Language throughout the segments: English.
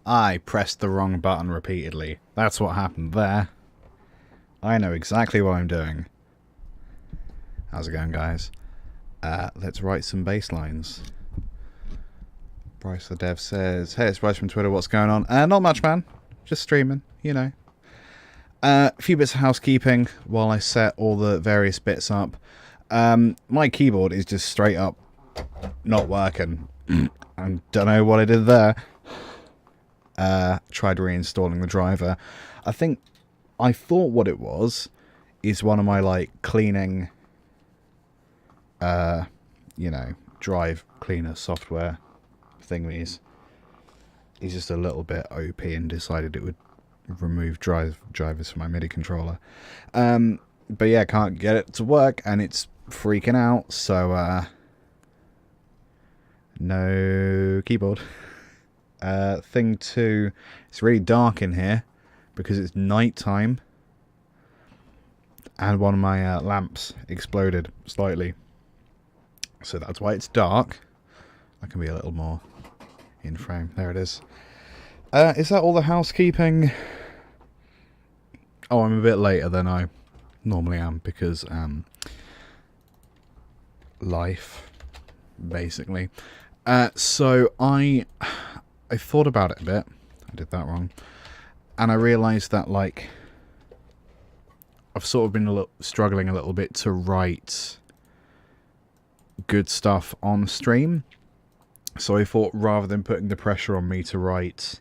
I pressed the wrong button repeatedly. That's what happened there. I know exactly what I'm doing. How's it going, guys? Let's write some bass lines. Bryce the Dev says, hey, it's Bryce from Twitter, what's going on? Not much, man. Just streaming, you know. A few bits of housekeeping while I set all the various bits up. My keyboard is just straight up not working. I don't know what I did there. Tried reinstalling the driver. I thought what it was is one of my, like, cleaning, drive cleaner software thingies. He's just a little bit OP and decided it would remove drivers from my MIDI controller. But yeah, can't get it to work and it's freaking out, so no keyboard. Thing two, it's really dark in here because it's night time and one of my lamps exploded slightly, so that's why it's dark. I can be a little more in frame. There it is. Is that all the housekeeping? Oh, I'm a bit later than I normally am because life, basically. So I thought about it a bit. I did that wrong, and I realised that, like, I've sort of been struggling a little bit to write good stuff on stream. So I thought, rather than putting the pressure on me to write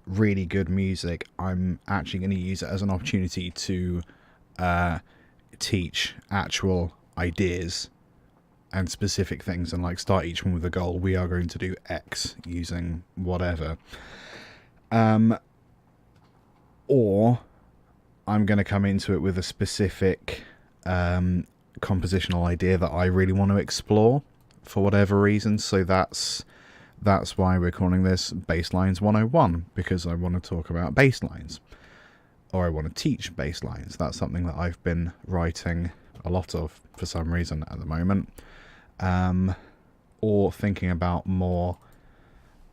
really good music, I'm actually going to use it as an opportunity to teach actual ideas and specific things, and like start each one with a goal. We are going to do X using whatever. Or I'm going to come into it with a specific compositional idea that I really want to explore for whatever reason. So that's why we're calling this Basslines 101, because I want to talk about bass lines, or I want to teach bass lines. That's something that I've been writing a lot of for some reason at the moment, or thinking about more,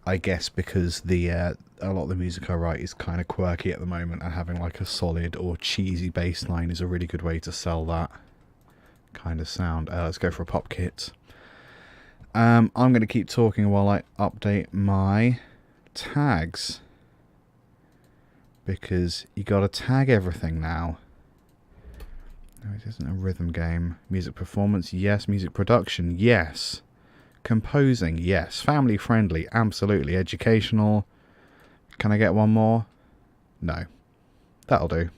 I guess, because a lot of the music I write is kind of quirky at the moment, and having like a solid or cheesy bass line is a really good way to sell that kind of sound. Let's go for a pop kit. I'm going to keep talking while I update my tags, because you got to tag everything now. No, it isn't a rhythm game. Music performance, yes. Music production, yes. Composing, yes. Family friendly, absolutely. Educational. Can I get one more? No. That'll do.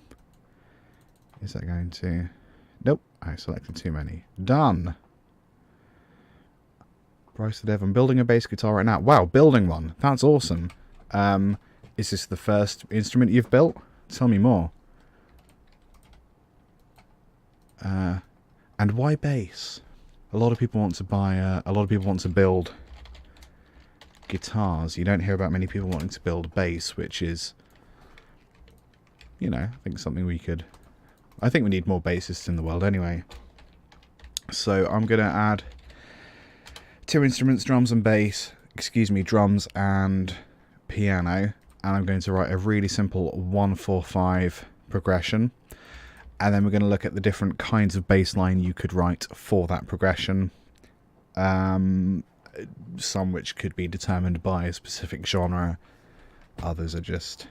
Is that going to... Nope, I selected too many. Done. Bryce the Dev, I'm building a bass guitar right now. Wow, building one. That's awesome. Is this the first instrument you've built? Tell me more. And why bass? A lot of people want to buy, a lot of people want to build guitars. You don't hear about many people wanting to build bass, which is, you know, I think something we could... I think we need more bassists in the world anyway. So I'm going to add 2 instruments, drums and bass, drums and piano, and I'm going to write a really simple 1-4-5 progression, and then we're going to look at the different kinds of bass line you could write for that progression, some which could be determined by a specific genre, others are just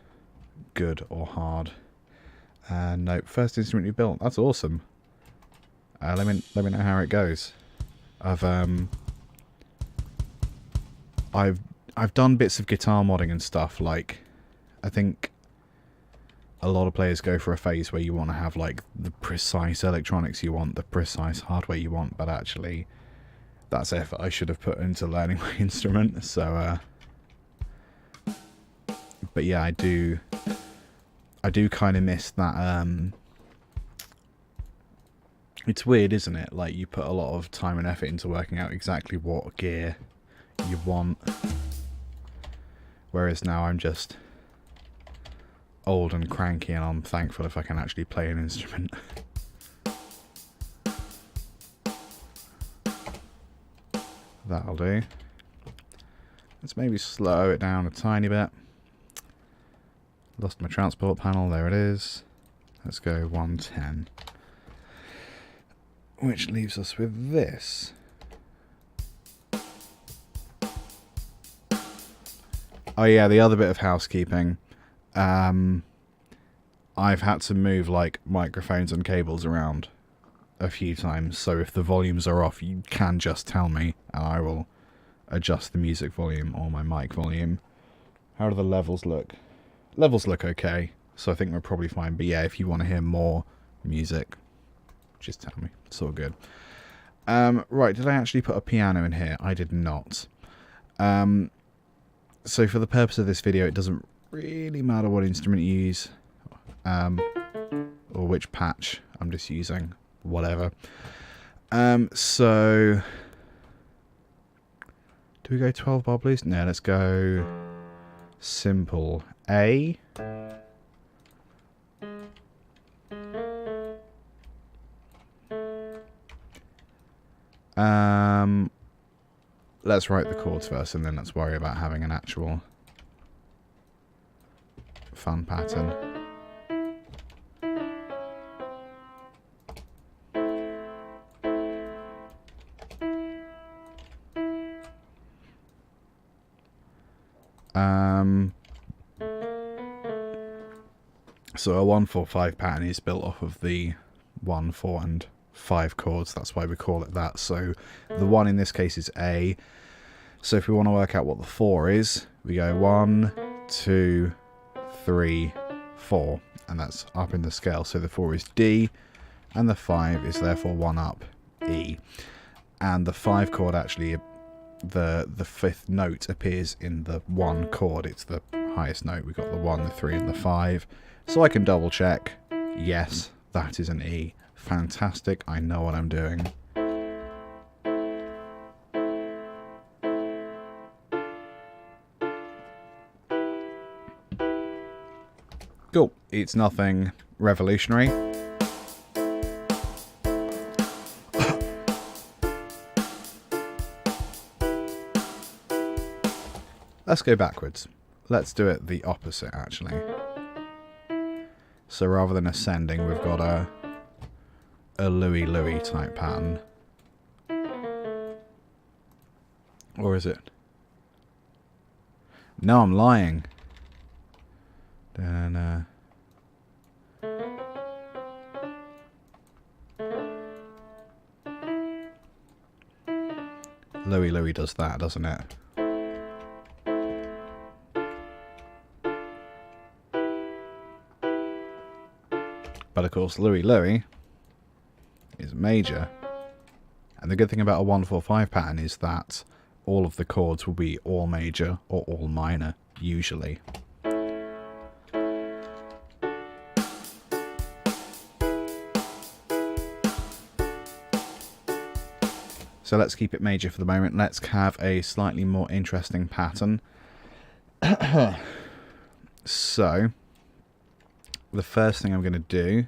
good or hard. Nope, first instrument you built, that's awesome. Let me know how it goes. I've done bits of guitar modding and stuff. Like, I think a lot of players go for a phase where you want to have like the precise electronics you want, the precise hardware you want, but actually that's effort I should have put into learning my instrument. So but yeah, I do kind of miss that. It's weird, isn't it? Like, you put a lot of time and effort into working out exactly what gear you want, whereas now I'm just old and cranky, and I'm thankful if I can actually play an instrument. That'll do. Let's maybe slow it down a tiny bit. lost my transport panel. There it is. Let's go 110. Which leaves us with this. Oh yeah, the other bit of housekeeping. I've had to move like microphones and cables around a few times, so if the volumes are off, you can just tell me and I will adjust the music volume or my mic volume. How do the levels look? Levels look okay, so I think we're probably fine. But yeah, if you want to hear more music, just tell me. It's all good. Right, did I actually put a piano in here? I did not. So for the purpose of this video, it doesn't really matter what instrument you use, or which patch I'm just using, whatever. So do we go 12 bar blues? No, let's go simple A. Let's write the chords first, and then let's worry about having an actual fun pattern. So a 1-4-5 pattern is built off of the 1, 4, and 5 chords. That's why we call it that. So the 1 in this case is A. So if we want to work out what the 4 is, we go 1, 2, 3, 4, and that's up in the scale. So the 4 is D, and the 5 is therefore 1 up E. And the 5 chord actually, the 5th note appears in the 1 chord. It's the highest note. We've got the 1, the 3, and the 5. So I can double check. Yes, that is an E. Fantastic. I know what I'm doing. Cool. It's nothing revolutionary. Let's go backwards. Let's do it the opposite, actually. So rather than ascending, we've got a Louis Louis type pattern. Or is it? No, I'm lying. Then, Louis Louis does that, doesn't it? But of course, Louis Louis is major. And the good thing about a 1-4-5 pattern is that all of the chords will be all major or all minor, usually. So let's keep it major for the moment. Let's have a slightly more interesting pattern. So the first thing I'm going to do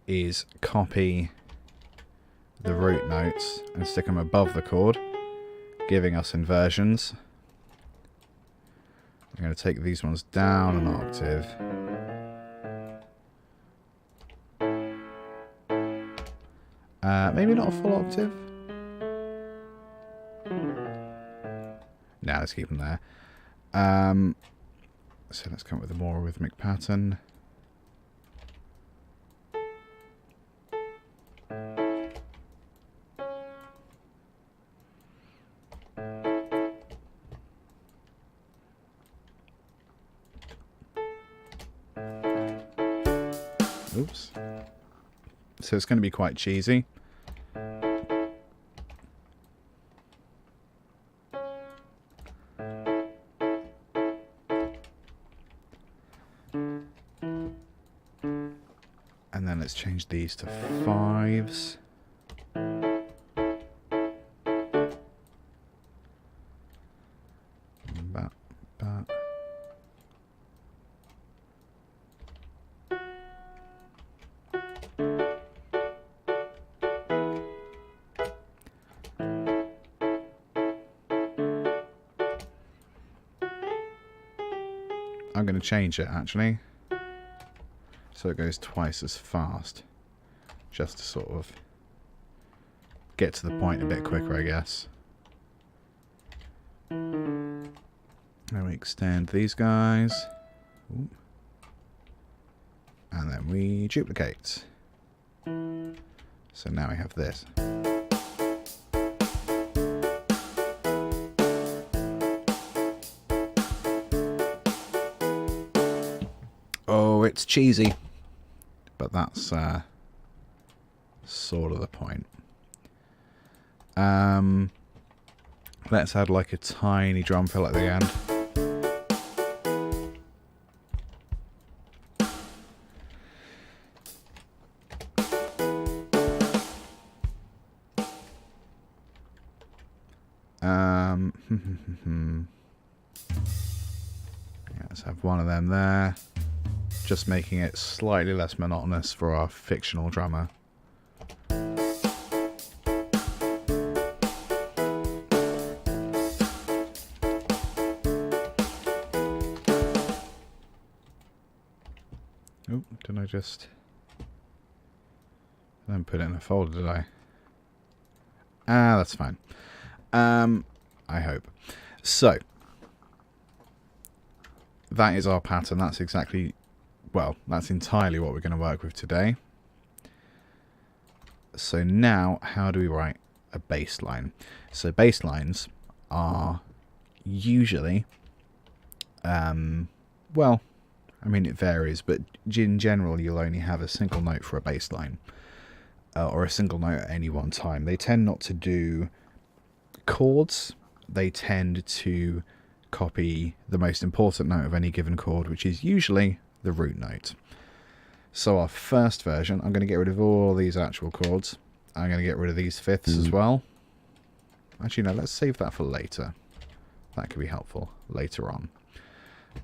is copy the root notes and stick them above the chord, giving us inversions. I'm going to take these ones down an octave. Maybe not a full octave. Nah, let's keep them there. So let's come up with a more rhythmic pattern. Oops. So it's going to be quite cheesy. And then let's change these to 5s. I'm going to change it actually, so it goes twice as fast, just to sort of get to the point a bit quicker, I guess. Then we extend these guys. Ooh. And then we duplicate. So now we have this. Oh, it's cheesy. But that's sort of the point. Let's add like a tiny drum fill at the end. Yeah, let's have one of them there. Just making it slightly less monotonous for our fictional drummer. Oh, did I just... I didn't put it in a folder, did I? Ah, that's fine. I hope. So, that is our pattern. That's exactly, well, that's entirely what we're going to work with today. So now, how do we write a bass line? So bass lines are usually, well, I mean it varies, but in general you'll only have a single note for a bass line, or a single note at any one time. They tend not to do chords. They tend to copy the most important note of any given chord, which is usually the root note. So our first version, I'm going to get rid of all these actual chords. I'm going to get rid of these fifths as well. Actually, no, let's save that for later. That could be helpful later on.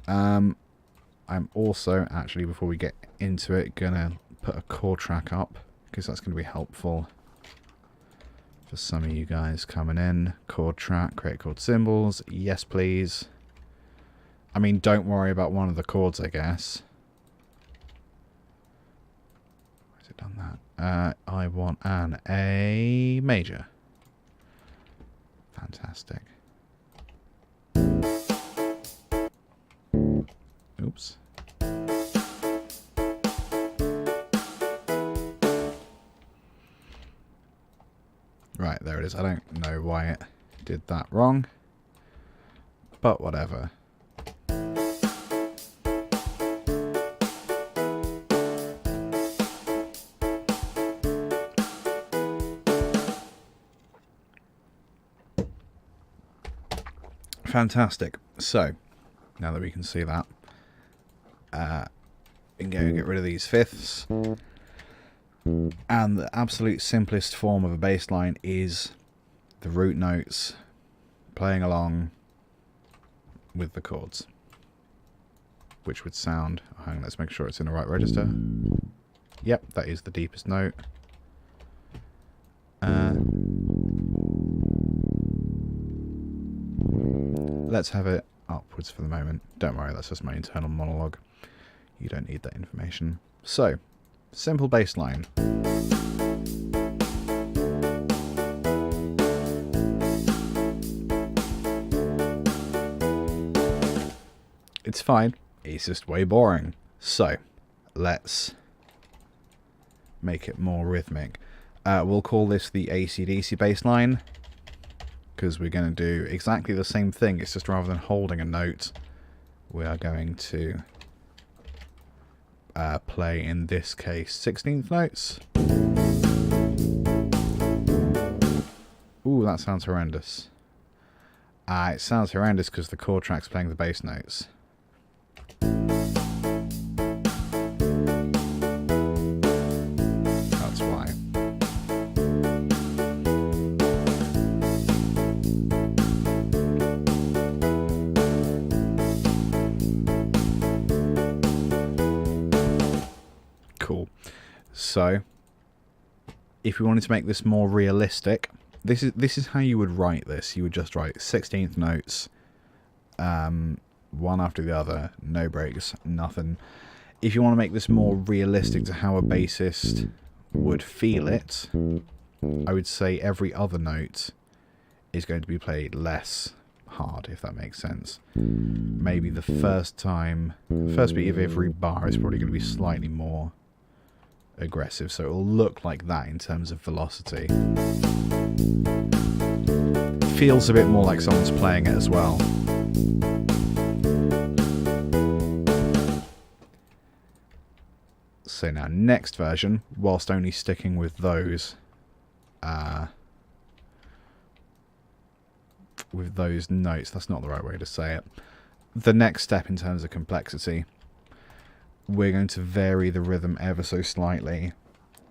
I'm also, actually, before we get into it, going to put a chord track up, because that's going to be helpful for some of you guys coming in. Chord track, create chord symbols. Yes, please. I mean, don't worry about one of the chords, I guess. Why has it done that? I want an A major. Fantastic. Oops. Right, there it is. I don't know why it did that wrong, but whatever. Fantastic. So, now that we can see that, we can go and get rid of these fifths. And the absolute simplest form of a bass line is the root notes playing along with the chords, which would sound, hang on, let's make sure it's in the right register. Yep, that is the deepest note. Let's have it upwards for the moment. Don't worry, that's just my internal monologue. You don't need that information. So, simple bass line. It's fine. It's just way boring. So, let's make it more rhythmic. We'll call this the AC/DC bass line, because we're going to do exactly the same thing. It's just rather than holding a note, we are going to play, in this case, 16th notes. Ooh, that sounds horrendous. It sounds horrendous because the chord track's playing the bass notes. That's why. Cool. So, if we wanted to make this more realistic, this is how you would write this. You would just write 16th notes one after the other, no breaks, nothing. If you want to make this more realistic to how a bassist would feel it, I would say every other note is going to be played less hard, if that makes sense. Maybe the first beat of every bar is probably going to be slightly more aggressive, so it'll look like that in terms of velocity. Feels a bit more like someone's playing it as well. So now, next version, whilst only sticking with those notes, that's not the right way to say it. The next step in terms of complexity, we're going to vary the rhythm ever so slightly.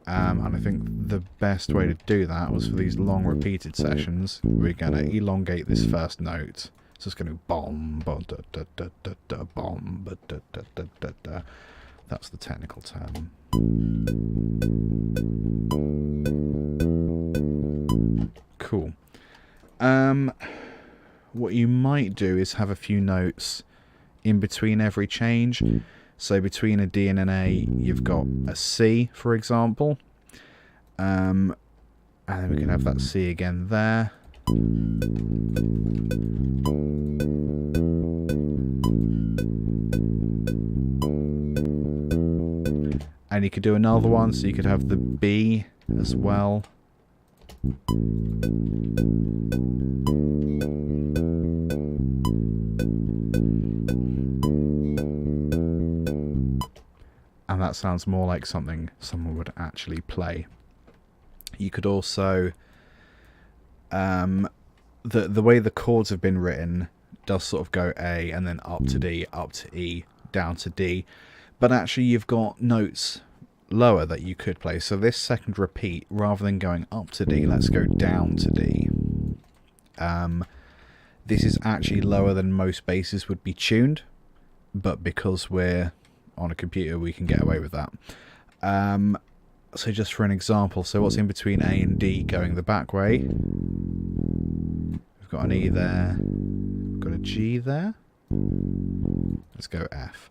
And I think the best way to do that was for these long repeated sessions, we're going to elongate this first note. So it's going to bomb, ba da da da da da, bomb, ba da da da da da. That's the technical term. Cool. What you might do is have a few notes in between every change. So between a D and an A, you've got a C, for example. And then we can have that C again there. And you could do another one, so you could have the B as well. And that sounds more like something someone would actually play. You could also, the way the chords have been written does sort of go A and then up to D, up to E, down to D. But actually you've got notes lower that you could play. So this second repeat, rather than going up to D, let's go down to D. This is actually lower than most basses would be tuned, but because we're on a computer, we can get away with that. So just for an example, so what's in between A and D going the back way? We've got an E there, we've got a G there. Let's go F.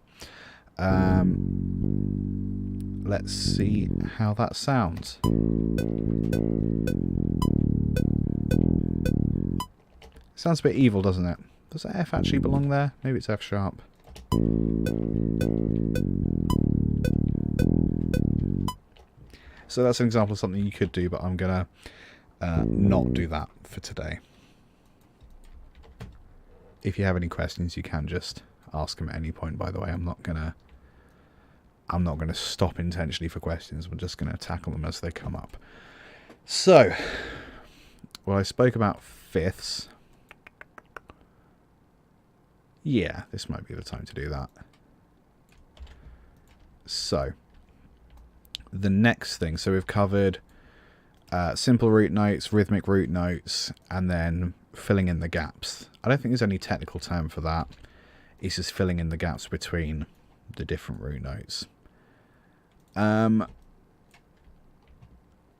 Let's see how that sounds. Sounds a bit evil, doesn't it? Does that F actually belong there? Maybe it's F sharp. So that's an example of something you could do, but I'm gonna not do that for today. If you have any questions, you can just ask them at any point. By the way, I'm not gonna stop intentionally for questions. We're just gonna tackle them as they come up. So, well, I spoke about fifths. Yeah, this might be the time to do that. So, the next thing, so we've covered simple root notes, rhythmic root notes, and then filling in the gaps. I don't think there's any technical term for that. It's just filling in the gaps between the different root notes.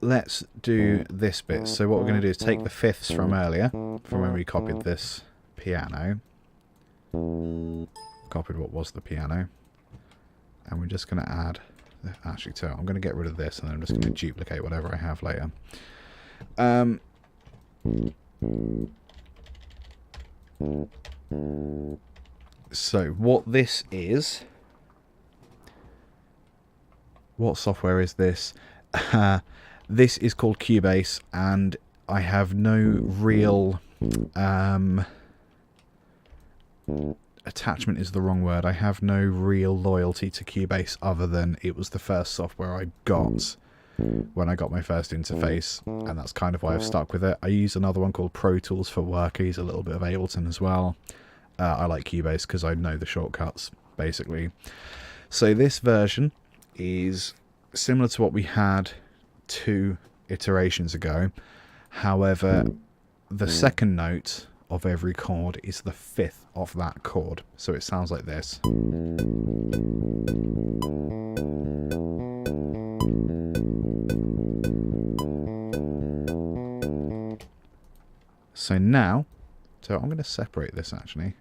Let's do this bit. So what we're going to do is take the fifths from earlier, from when we copied this piano. Copied what was the piano. And we're just going to add... Actually, so I'm going to get rid of this, and then I'm just going to duplicate whatever I have later. So what this is... What software is this? This is called Cubase, and I have no real... attachment is the wrong word. I have no real loyalty to Cubase other than it was the first software I got when I got my first interface, and that's kind of why I've stuck with it. I use another one called Pro Tools for work. I use a little bit of Ableton as well. I like Cubase because I know the shortcuts, basically. So this version is similar to what we had 2 iterations ago. However, the second note of every chord is the 5th of that chord. So it sounds like this. So now, so I'm going to separate this actually.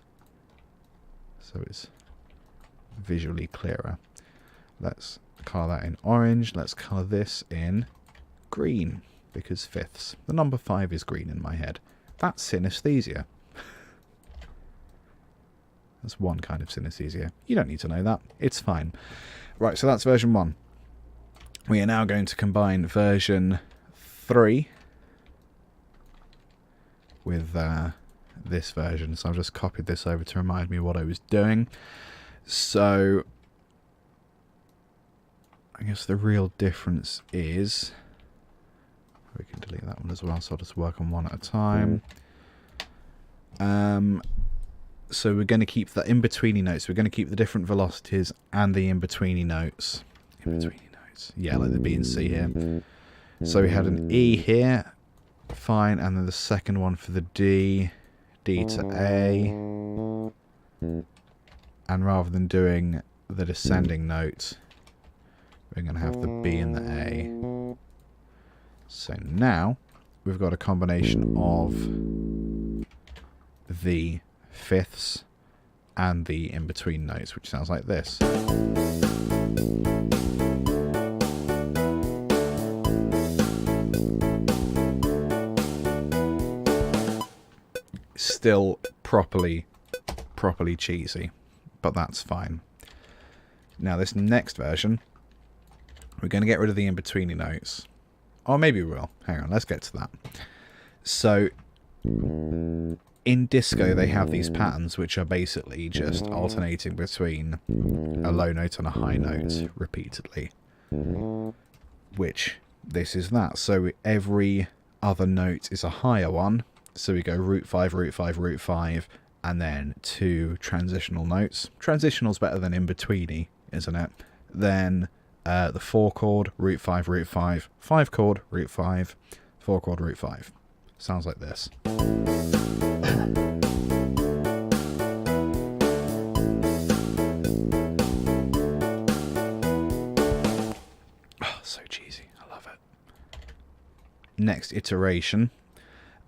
so it's visually clearer. Let's colour that in orange. Let's colour this in green, because fifths. The number 5 is green in my head. That's synesthesia. That's one kind of synesthesia. You don't need to know that. It's fine. Right, so that's version 1. We are now going to combine version 3 with this version. So I've just copied this over to remind me what I was doing. So I guess the real difference is... We can delete that one as well, so I'll just work on one at a time. So we're going to keep the in-betweeny notes. We're going to keep the different velocities and the in-betweeny notes. In-betweeny notes. Yeah, like the B and C here. So we had an E here. Fine. And then the second one for the D. D to A. And rather than doing the descending note, we're going to have the B and the A. So now we've got a combination of the fifths and the in-between notes, which sounds like this. Still properly cheesy, but that's fine. Now this next version, we're going to get rid of the in-betweeny notes. Or maybe we will. Hang on, let's get to that. So, in disco, they have these patterns which are basically just alternating between a low note and a high note repeatedly. Which, this is that. So, every other note is a higher one. So, we go root 5, root 5, root 5, and then 2 transitional notes. Transitional's better than in-betweeny, isn't it? Then... the 4 chord, root 5, root 5, 5 chord, root 5, 4 chord, root 5. Sounds like this. Oh, so cheesy. I love it. Next iteration.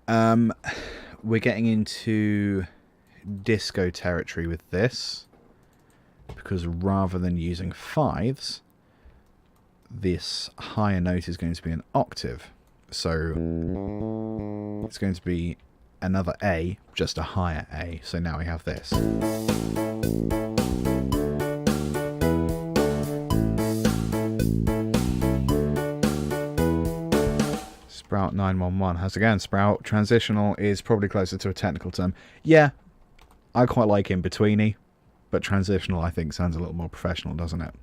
We're getting into disco territory with this, because rather than using 5s, this higher note is going to be an octave. So it's going to be another A, just a higher A. So now we have this. Sprout 911. How's it going, Sprout? Transitional is probably closer to a technical term. Yeah, I quite like in-betweeny, but transitional I think sounds a little more professional, doesn't it?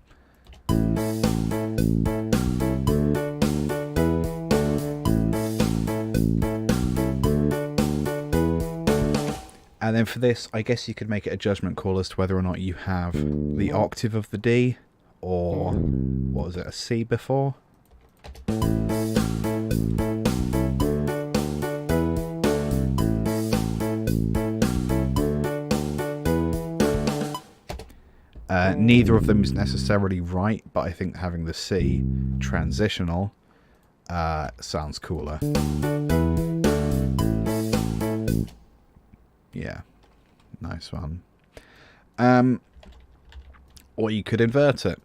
And then for this, I guess you could make it a judgment call as to whether or not you have the octave of the D, or, what was it, a C before? Neither of them is necessarily right, but I think having the C transitional sounds cooler. Yeah, nice one. Or you could invert it.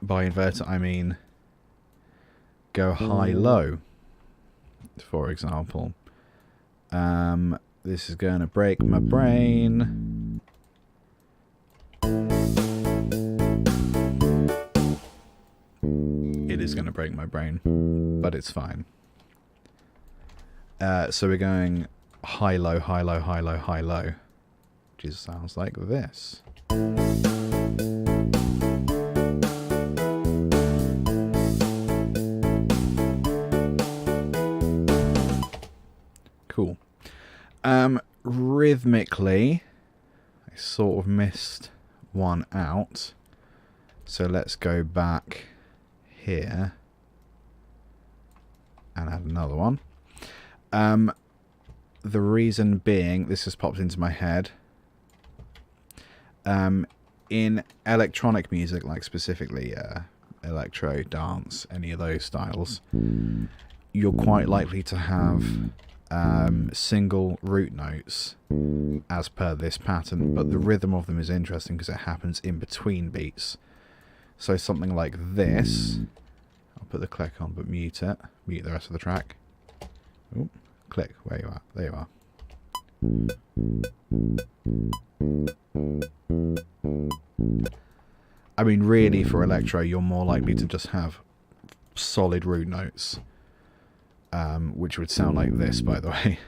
By invert it, I mean go high-low, for example. This is going to break my brain. It is going to break my brain, but it's fine. So we're going high-low, high-low, high-low, high-low, which sounds like this. Cool. Rhythmically, I sort of missed one out, so let's go back here and add another one. The reason being, this has popped into my head, in electronic music, like specifically electro, dance, any of those styles, you're quite likely to have single root notes as per this pattern, but the rhythm of them is interesting because it happens in between beats. So something like this, I'll put the click on but mute it, mute the rest of the track. Ooh, click, where you are, there you are. I mean, really, for electro, you're more likely to just have solid root notes, which would sound like this, by the way.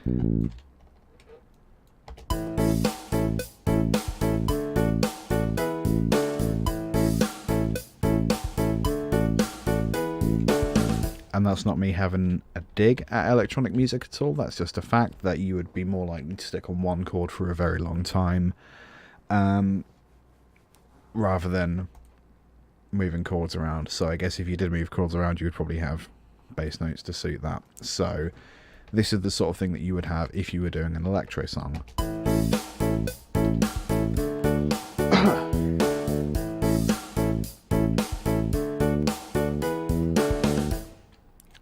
And that's not me having a dig at electronic music at all. That's just a fact that you would be more likely to stick on one chord for a very long time, rather than moving chords around. So I guess if you did move chords around, you would probably have bass notes to suit that. So this is the sort of thing that you would have if you were doing an electro song.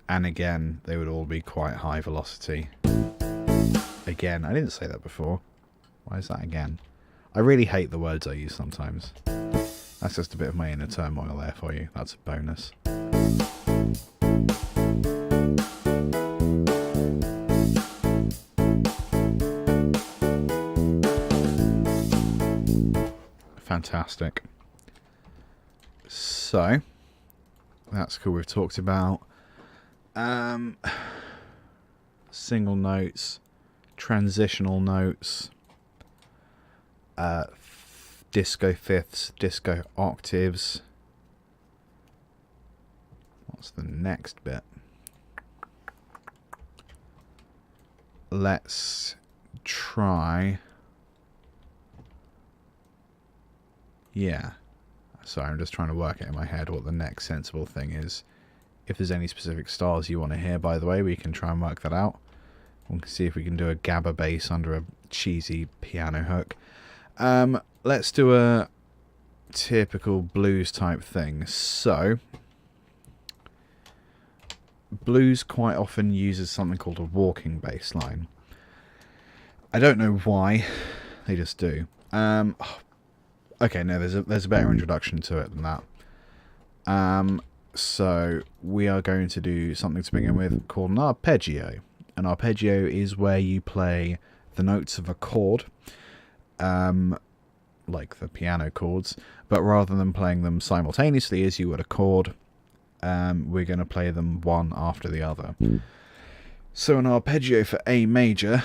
And again, they would all be quite high velocity. Again, I didn't say that before. Why is that again? I really hate the words I use sometimes. That's just a bit of my inner turmoil there for you. That's a bonus. Fantastic. So, that's cool. We've talked about single notes, transitional notes, disco fifths, disco octaves. What's the next bit? Let's try. Yeah. Sorry, I'm just trying to work it in my head what the next sensible thing is. If there's any specific styles you want to hear, by the way, we can try and work that out. We can see if we can do a gabba bass under a cheesy piano hook. Let's do a typical blues type thing. So, blues quite often uses something called a walking bass line. I don't know why, they just do. Okay, no, there's a better introduction to it than that. So we are going to do something to begin with called an arpeggio. An arpeggio is where you play the notes of a chord, like the piano chords, but rather than playing them simultaneously as you would a chord, we're going to play them one after the other. So an arpeggio for A major,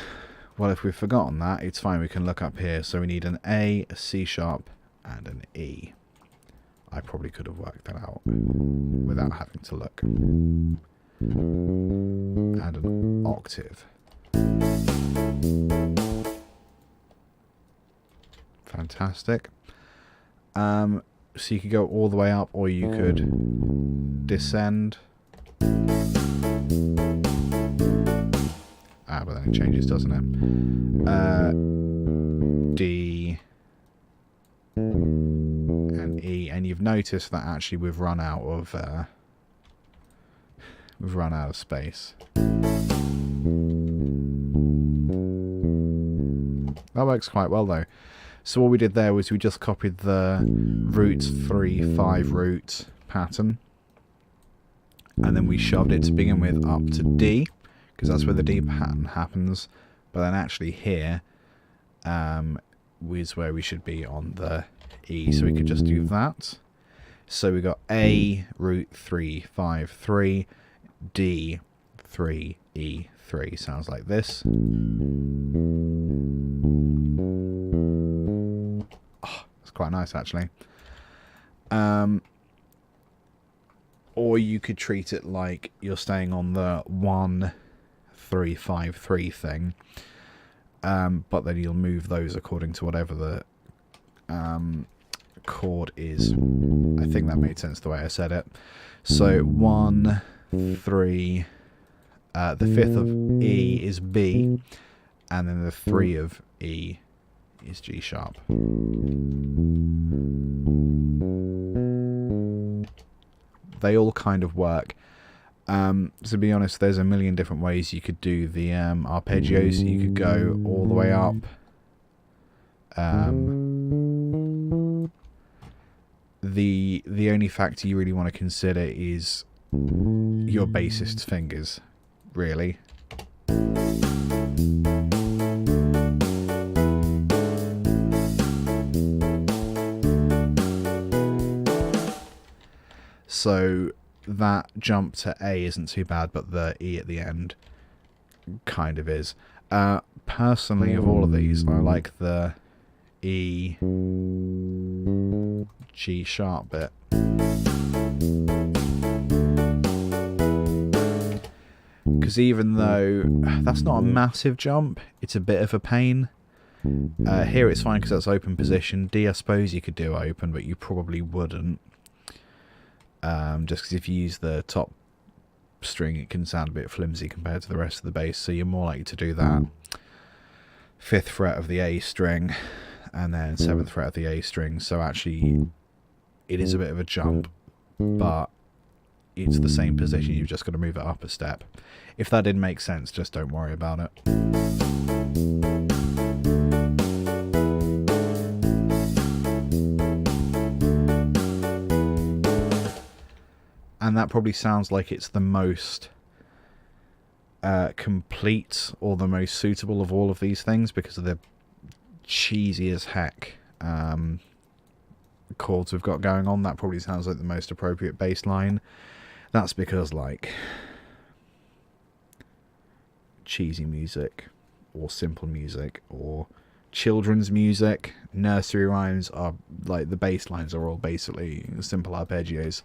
well, if we've forgotten that, it's fine, we can look up here. So we need an A, a C sharp, and an E. I probably could have worked that out without having to look. And an octave. Fantastic. So you could go all the way up, or you could descend. But then it changes, doesn't it? D and E, and you've noticed that actually we've run out of space. That works quite well though. So what we did there was we just copied the root 3/5 root pattern, and then we shoved it to begin with up to D, because that's where the D pattern happens. But then actually here is where we should be on the E, so we could just do that. So we got A, root 3/5/3, D, 3, E, 3. Sounds like this. Oh, that's quite nice actually. Or you could treat it like you're staying on the 1-3-5-3 thing, but then you'll move those according to whatever the chord is. I think that made sense the way I said it. So 1, 3, the 5th of E is B, and then the 3 of E is G sharp. They all kind of work. To be honest, there's a million different ways you could do the arpeggios. You could go all the way up. The only factor you really want to consider is your bassist's fingers, really. So that jump to A isn't too bad, but the E at the end kind of is. Personally, of all of these, I like the E, G sharp bit. Because even though that's not a massive jump, it's a bit of a pain. Here it's fine because that's open position. D, I suppose you could do open, but you probably wouldn't. Just because if you use the top string, it can sound a bit flimsy compared to the rest of the bass, so you're more likely to do that 5th fret of the A string and then 7th fret of the A string. So actually it is a bit of a jump, but it's the same position, you've just got to move it up a step. If that didn't make sense, just don't worry about it. And that probably sounds like it's the most complete or the most suitable of all of these things because of the cheesy as heck chords we've got going on. That probably sounds like the most appropriate bass line. That's because, like, cheesy music or simple music or children's music, nursery rhymes are like, the bass lines are all basically simple arpeggios.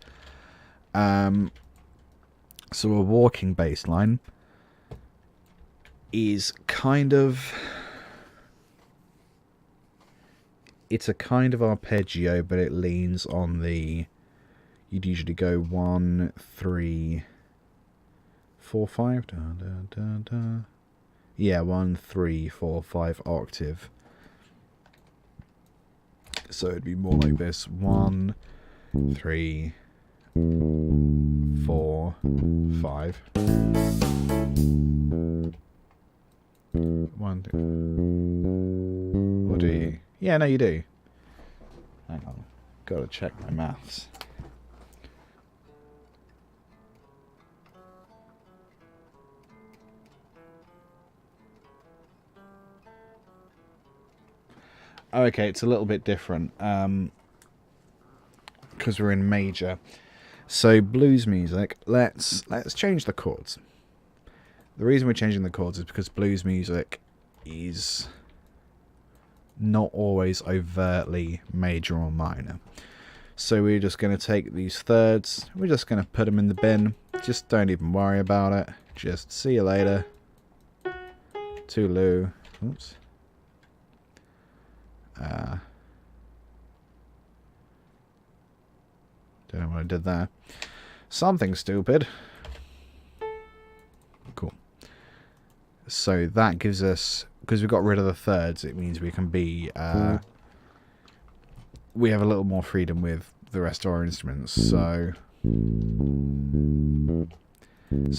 So a walking bass line is kind of, it's a kind of arpeggio, but it leans on the, you'd usually go 1, 3, 4, 5, da, da, da, da. Yeah, 1, 3, 4, 5 octave. So it'd be more like this: 1, 3, 4, 5. 1, 2. Or do you? Yeah, no, you do. Hang on, gotta check my maths. Oh, okay, it's a little bit different because we're in major. So blues music, let's change the chords. The reason we're changing the chords is because blues music is not always overtly major or minor. So we're just going to take these thirds, we're just going to put them in the bin. Just don't even worry about it. Just see you later. Toodaloo. Oops. Don't know what I did there. Something stupid. Cool. So that gives us, because we've got rid of the thirds, it means we can be, we have a little more freedom with the rest of our instruments. So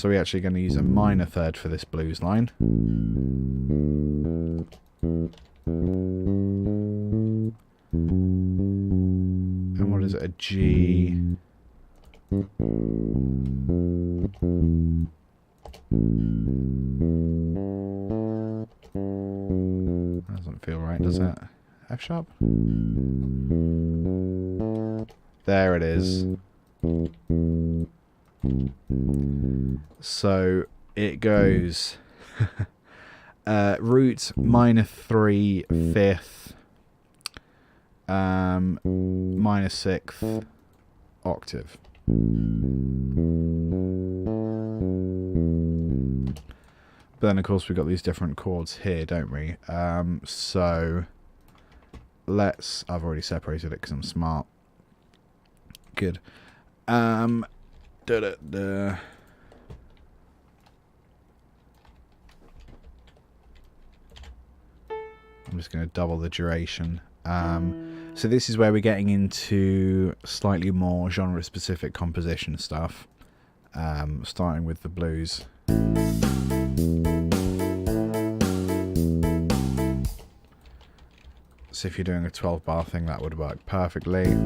we're actually going to use a minor third for this blues line. And what is it? A G. Doesn't feel right, does it? F sharp? There it is. So it goes root minor 3 5th, minor 6th octave. But then of course we've got these different chords here, don't we? So let's, I've already separated it because I'm smart. Good. I'm just going to double the duration. So this is where we're getting into slightly more genre-specific composition stuff. starting with the blues. So if you're doing a 12 bar thing, that would work perfectly.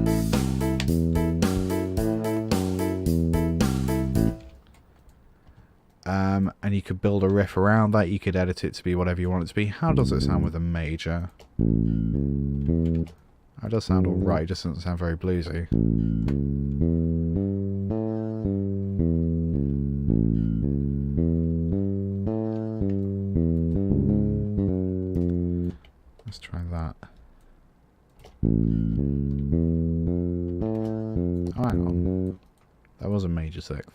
And you could build a riff around that. You could edit it to be whatever you want it to be. How does it sound with a major? It does sound alright, it just doesn't sound very bluesy. Let's try that. Oh, hang on. That was a major sixth.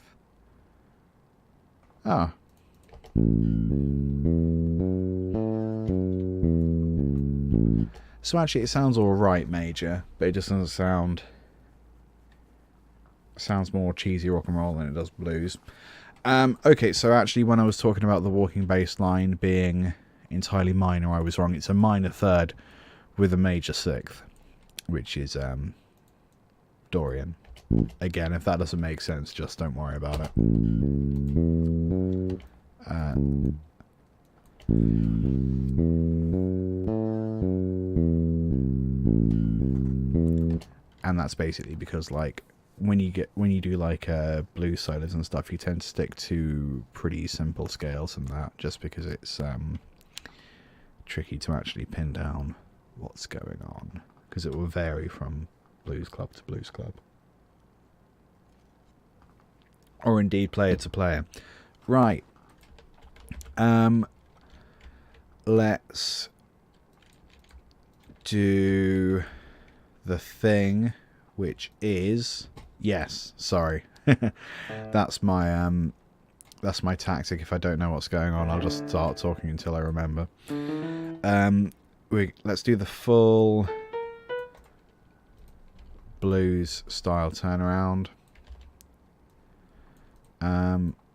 Ah. So actually it sounds alright major, but it just doesn't sound... sounds more cheesy rock and roll than it does blues. Okay, so actually when I was talking about the walking bass line being entirely minor, I was wrong. It's a minor third with a major sixth, which is Dorian. Again, if that doesn't make sense, just don't worry about it. And that's basically because, like, when you do like blues solos and stuff, you tend to stick to pretty simple scales and that, just because it's tricky to actually pin down what's going on, because it will vary from blues club to blues club, or indeed player to player. Right. Let's do the thing, which is, yes, sorry. That's my tactic. If I don't know what's going on, I'll just start talking until I remember. Let's do the full blues style turnaround.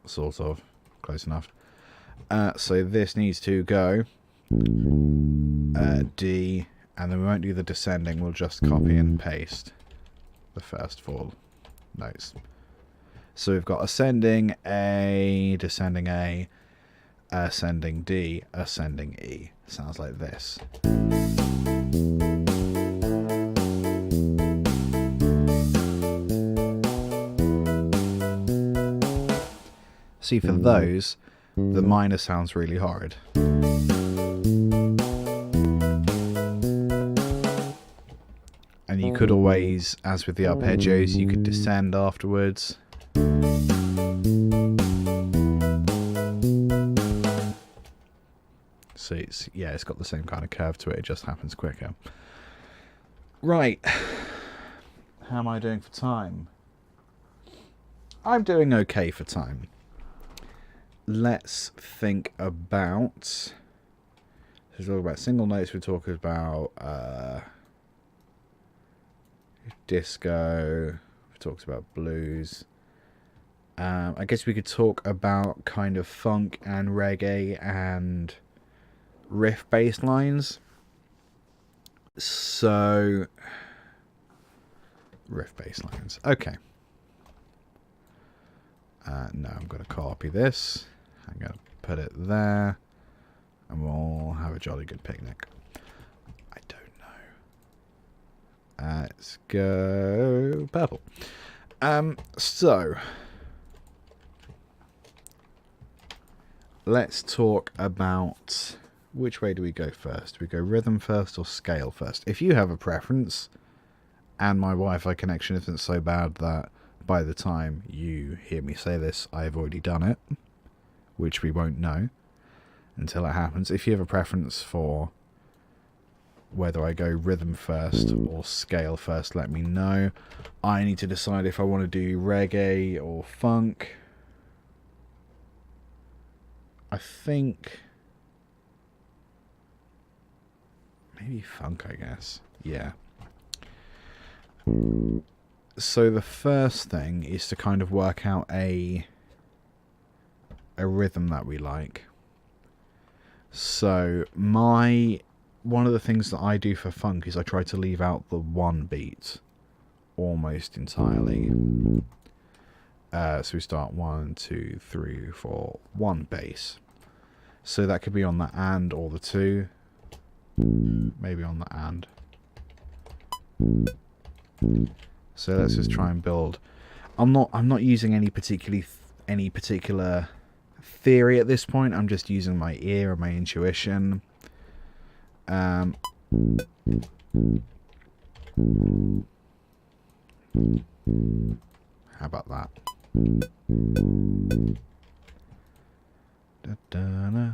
Sort of. Close enough. So this needs to go D, and then we won't do the descending, we'll just copy and paste the first four notes. So we've got ascending A, descending A, ascending D, ascending E. Sounds like this. See, for those, the minor sounds really horrid. And you could always, as with the arpeggios, you could descend afterwards. So it's got the same kind of curve to it, it just happens quicker. Right. How am I doing for time? I'm doing okay for time. Let's think about... we talk about single notes, we talk about disco, we talked about blues. I guess we could talk about kind of funk and reggae and riff bass lines. So, riff bass lines. Okay. No, I'm going to copy this. I'm going to put it there. And we'll have a jolly good picnic. I don't know. Let's go purple. So, let's talk about... which way do we go first? Do we go rhythm first or scale first? If you have a preference, and my Wi-Fi connection isn't so bad that by the time you hear me say this, I've already done it, which we won't know until it happens. If you have a preference for whether I go rhythm first or scale first, let me know. I need to decide if I want to do reggae or funk. I think... maybe funk, I guess. Yeah. So the first thing is to kind of work out a rhythm that we like. So one of the things that I do for funk is I try to leave out the one beat almost entirely. So we start 1, 2, 3, 4, 1 bass. So that could be on the and or the 2. Maybe on the and. So let's just try and build. I'm not using any particular theory at this point. I'm just using my ear and my intuition. How about that? Da-da-da.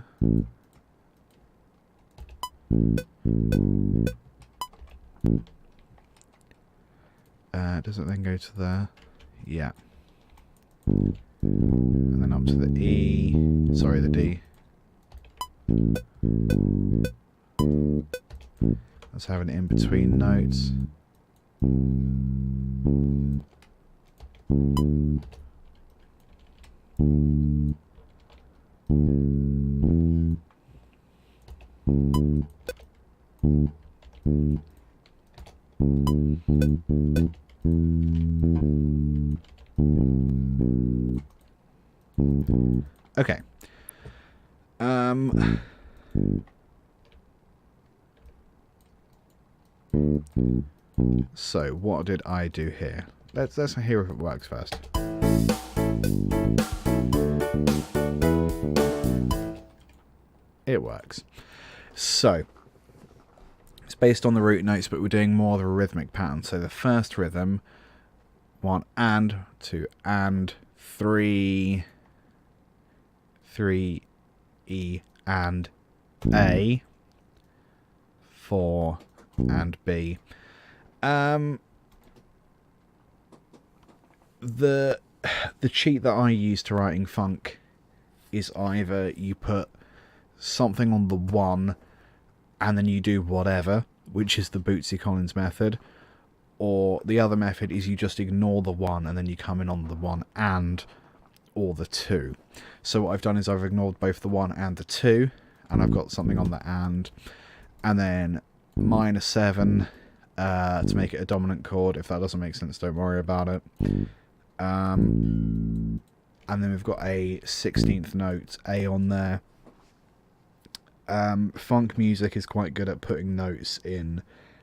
Does it then go to there? Yeah. And then up to the E. Sorry, the D. Let's have an in-between notes. Okay. So what did I do here? Let's hear if it works first. It works. So it's based on the root notes, but we're doing more of a rhythmic pattern. So the first rhythm, 1 and 2 and 3, 3 E and A, 4 and B. The cheat that I use to writing funk is either you put something on the 1 and then you do whatever, which is the Bootsy Collins method, or the other method is you just ignore the 1 and then you come in on the 1 and or the 2. So what I've done is I've ignored both the 1 and the 2, and I've got something on the and then minor 7 to make it a dominant chord. If that doesn't make sense, don't worry about it. And then we've got a 16th note A on there. Funk music is quite good at putting notes in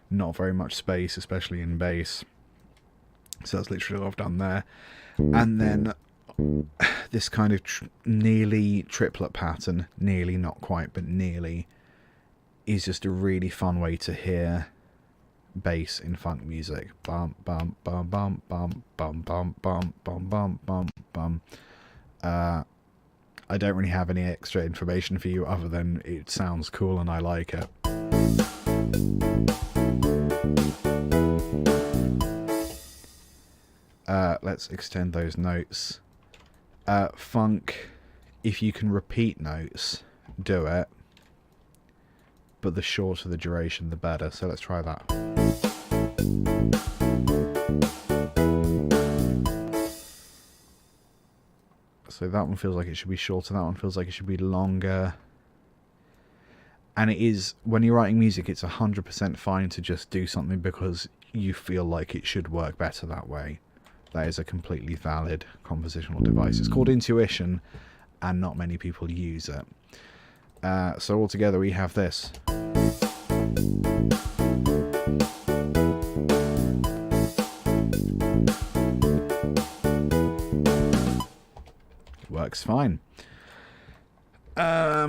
not very much space, especially in bass. So that's literally what I've done there. And then this kind of nearly triplet pattern, nearly, not quite, but nearly, is just a really fun way to hear bass in funk music. Bum bum bum bum bum bum bum bum bum bum bum bum. I don't really have any extra information for you other than it sounds cool and I like it. Let's extend those notes. Funk, if you can repeat notes, do it. But the shorter the duration, the better. So let's try that. So that one feels like it should be shorter. That one feels like it should be longer. And it is, when you're writing music, it's 100% fine to just do something because you feel like it should work better that way. That is a completely valid compositional device. It's called intuition, and not many people use it. So altogether we have this. Works fine. I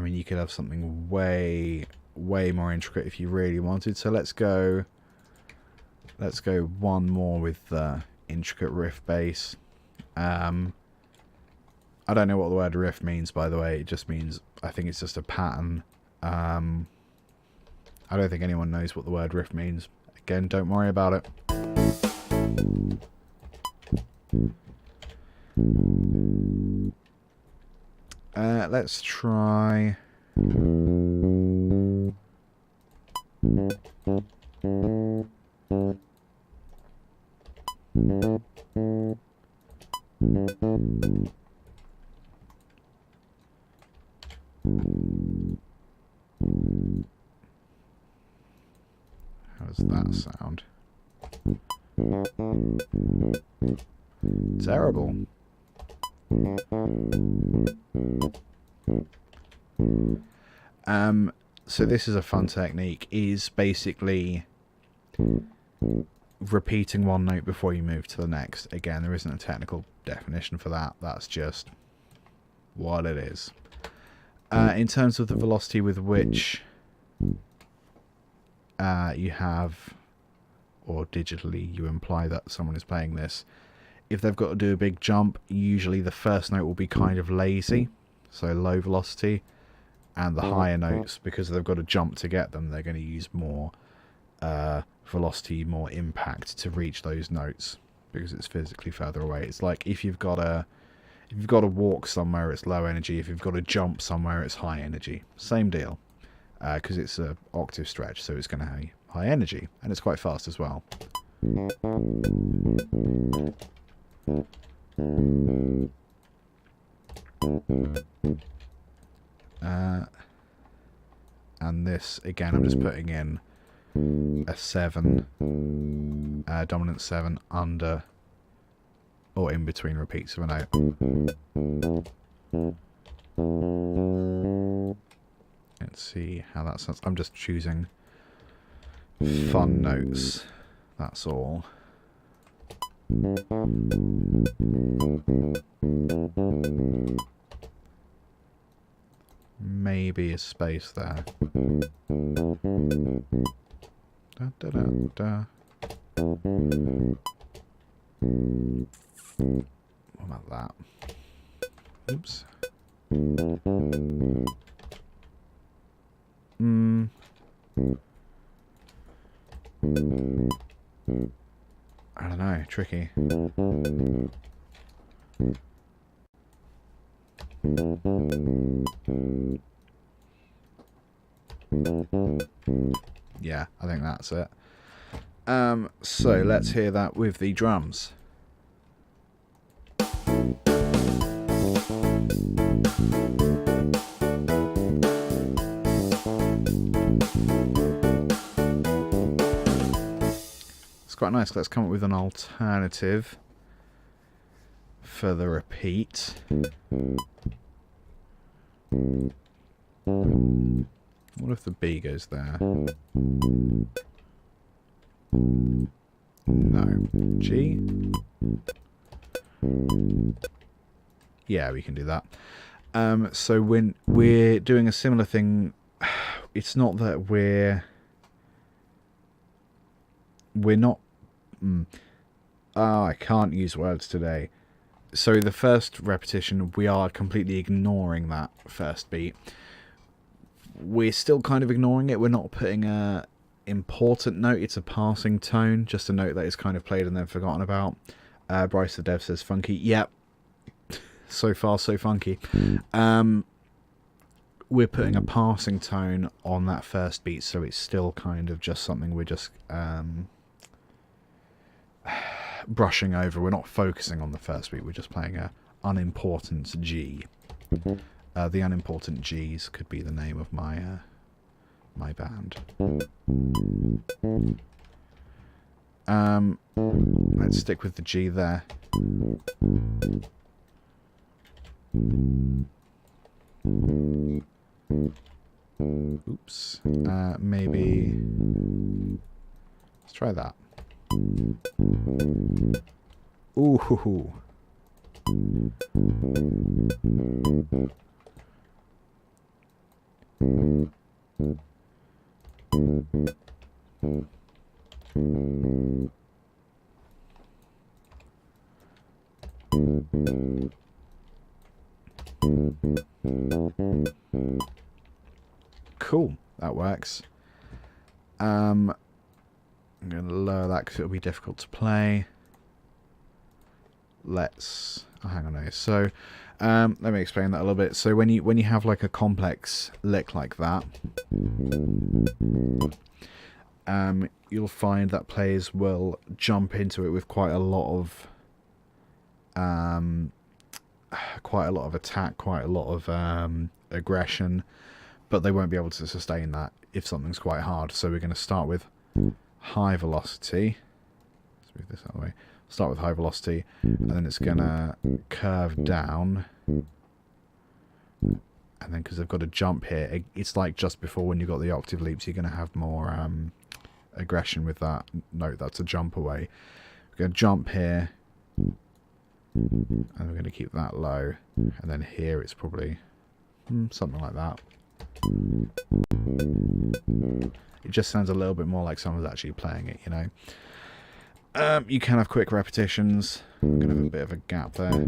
mean, you could have something way more intricate if you really wanted. So let's go one more with the intricate riff bass. I don't know what the word riff means, by the way. It just means, I think it's just a pattern. I don't think anyone knows what the word riff means. Again, don't worry about it. Let's try... How does that sound? Terrible. So this is a fun technique, is basically repeating one note before you move to the next. Again, there isn't a technical definition for that. That's just what it is. In terms of the velocity with which you have, or digitally you imply that someone is playing this, if they've got to do a big jump, usually the first note will be kind of lazy, so low velocity, and the higher notes, because they've got to jump to get them, they're going to use more velocity, more impact to reach those notes, because it's physically further away. It's like if you've got to walk somewhere, it's low energy. If you've got to jump somewhere, it's high energy. Same deal, because it's an octave stretch, so it's going to have high energy, and it's quite fast as well. And this, again, I'm just putting in a 7, dominant 7 under or in between repeats of a note. Let's see how that sounds. I'm just choosing fun notes, that's all. Maybe a space there. Da, da, da, da. What about that? Oops. I don't know, tricky. Yeah, I think that's it. So let's hear that with the drums. It's quite nice. Let's come up with an alternative for the repeat. What if the B goes there? No. G? Yeah, we can do that. So when we're doing a similar thing, it's not that we're not... I can't use words today. So the first repetition, we are completely ignoring that first beat. We're still kind of ignoring it. We're not putting a important note. It's a passing tone, just a note that is kind of played and then forgotten about. Bryce the Dev says funky. Yep. So far, so funky. We're putting a passing tone on that first beat, so it's still kind of just something we're just brushing over. We're not focusing on the first beat. We're just playing a unimportant G. The Unimportant G's could be the name of my my band. Let's stick with the G there. Oops. Maybe... Let's try that. Ooh, hoo, hoo. Cool, that works. I'm going to lower that because it'll be difficult to play. Let's... Oh, hang on a minute. So, let me explain that a little bit. So when you have like a complex lick like that, you'll find that players will jump into it with quite a lot of attack, quite a lot of aggression, but they won't be able to sustain that if something's quite hard. So we're going to start with high velocity. Let's Let's move this out of the way. Start with high velocity, and then it's going to curve down. And then because I've got a jump here, it's like just before when you've got the octave leaps, you're going to have more aggression with that note. That's a jump away. We're going to jump here, and we're going to keep that low. And then here it's probably something like that. It just sounds a little bit more like someone's actually playing it, you know. You can have quick repetitions. I'm going to have a bit of a gap there.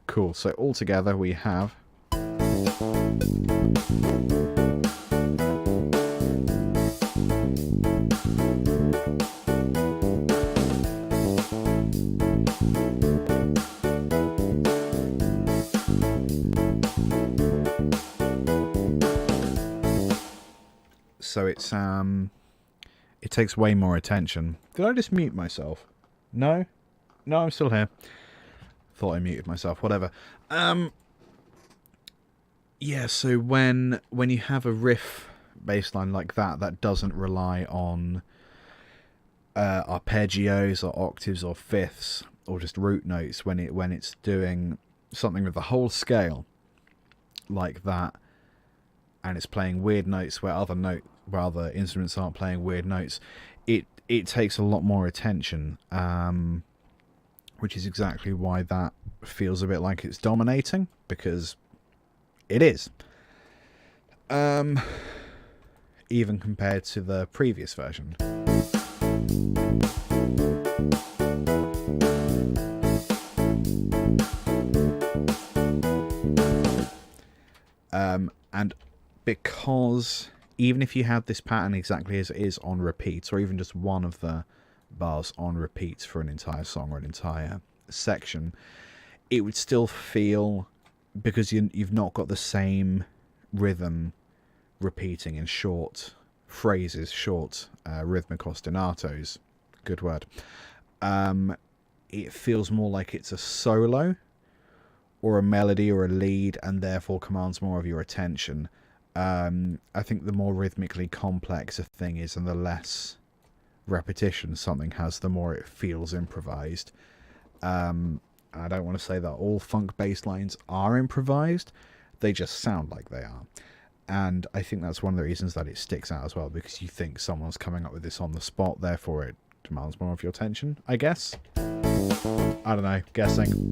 Cool, so all together we have so it's it takes way more attention. Did I just mute myself? No, I'm still here. Thought I muted myself. Whatever. Yeah. So when you have a riff bass line like that doesn't rely on arpeggios or octaves or fifths or just root notes, when it's doing something with the whole scale like that, and it's playing weird notes where other instruments aren't playing weird notes, it takes a lot more attention, which is exactly why that feels a bit like it's dominating, because it is. Even compared to the previous version. And because even if you had this pattern exactly as it is on repeats, or even just one of the bars on repeats for an entire song or an entire section, it would still feel, because you've not got the same rhythm repeating in short phrases, short rhythmic ostinatos, good word, it feels more like it's a solo or a melody or a lead, and therefore commands more of your attention. I think the more rhythmically complex a thing is and the less repetition something has, the more it feels improvised. I don't want to say that all funk bass lines are improvised, they just sound like they are. And I think that's one of the reasons that it sticks out as well, because you think someone's coming up with this on the spot, therefore it demands more of your attention, I guess. I don't know, guessing.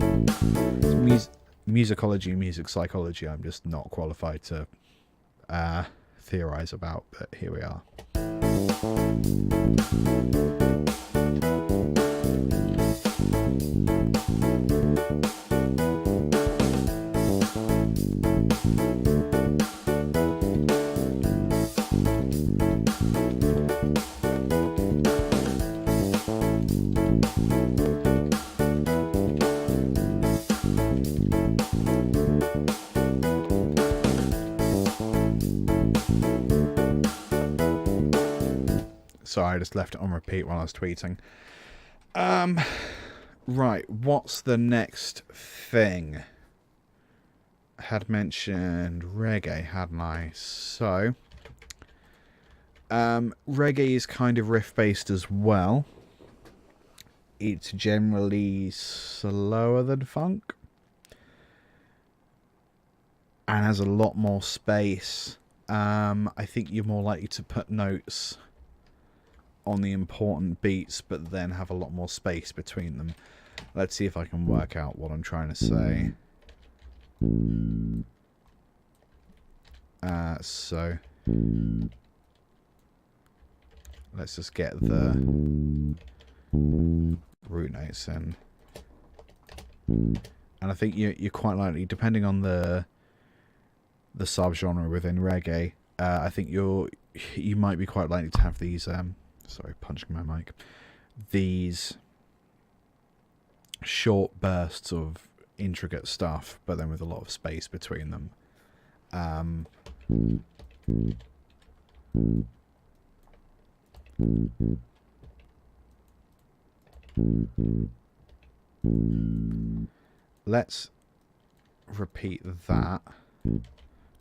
Musicology, music psychology, I'm just not qualified to theorize about, but here we are. Sorry, I just left it on repeat while I was tweeting. Right, what's the next thing? I had mentioned reggae, hadn't I? So, reggae is kind of riff-based as well. It's generally slower than funk, and has a lot more space. I think you're more likely to put notes on the important beats, but then have a lot more space between them. Let's see if I can work out what I'm trying to say. So let's just get the root notes in, and I think you're quite likely, depending on the subgenre within reggae, I think you might be quite likely to have these sorry, punching my mic. These short bursts of intricate stuff, but then with a lot of space between them. Let's repeat that.